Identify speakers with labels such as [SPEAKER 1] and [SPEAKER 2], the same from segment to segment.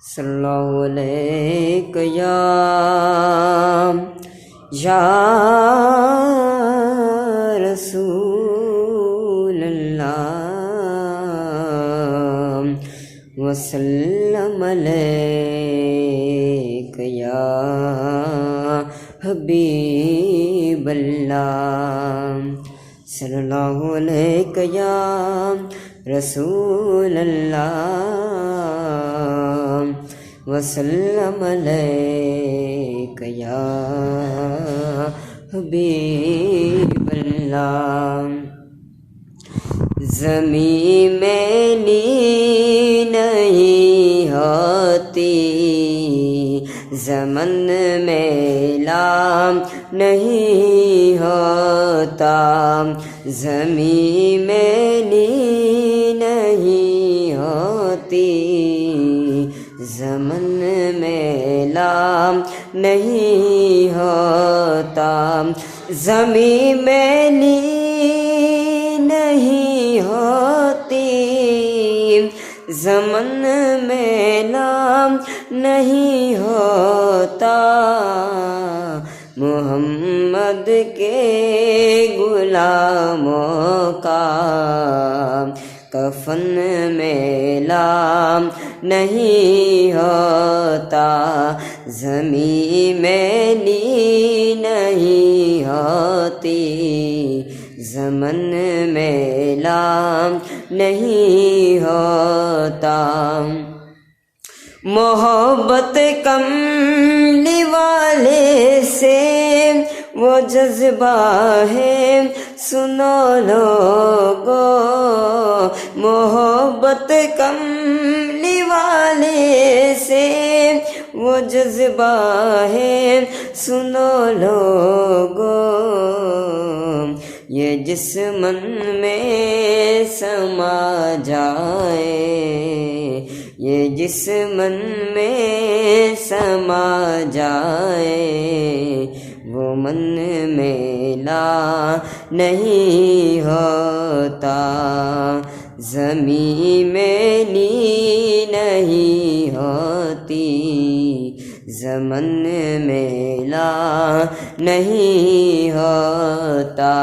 [SPEAKER 1] صلی اللہ علیہ یا رسول اللہ وسلم علیک یا حبیب اللہ صلی اللہ علیہ یا رسول اللہ وسلم علیک یا حبیب اللہ زمین میں نہیں ہوتی زمن میں لام نہیں ہوتا زمین میں نہیں ہوتی زمن میں لام نہیں ہوتا زمین میں نہیں ہوتی زمن میں لام نہیں ہوتا محمد کے غلاموں کا کفن میں لام نہیں ہوتا زمین میں نہیں ہوتی زمن میں لام نہیں ہوتا محبت کملی والے سے وہ جذبہ ہے سنو لوگو محبت کملی والے سے وہ جذبہ ہے سنو لوگو یہ جسمن میں سما جائے یہ جسمن میں سما جائے وہ من میں لا نہیں ہوتا زمین میں نہیں ہوتی زمن میں لا نہیں ہوتا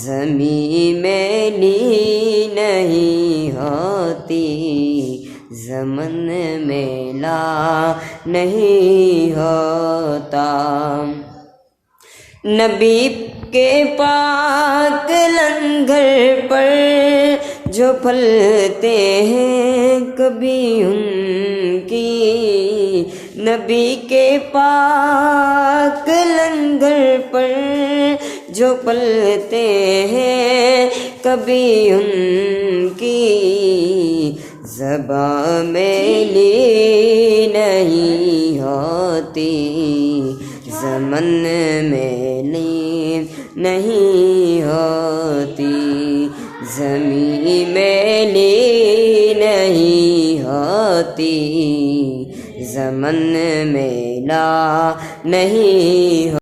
[SPEAKER 1] زمین میں نہیں ہوتی زمن میں لا نہیں ہوتا نبی کے پاک لنگر پر جو پھلتے ہیں کبھی ان کی نبی کے پاک لنگر پر جو پلتے ہیں کبھی ان کی زبان میلی نہیں ہوتی زمن میلی نہیں ہوتی زمین میلی نہیں ہوتی زمن میلا نہیں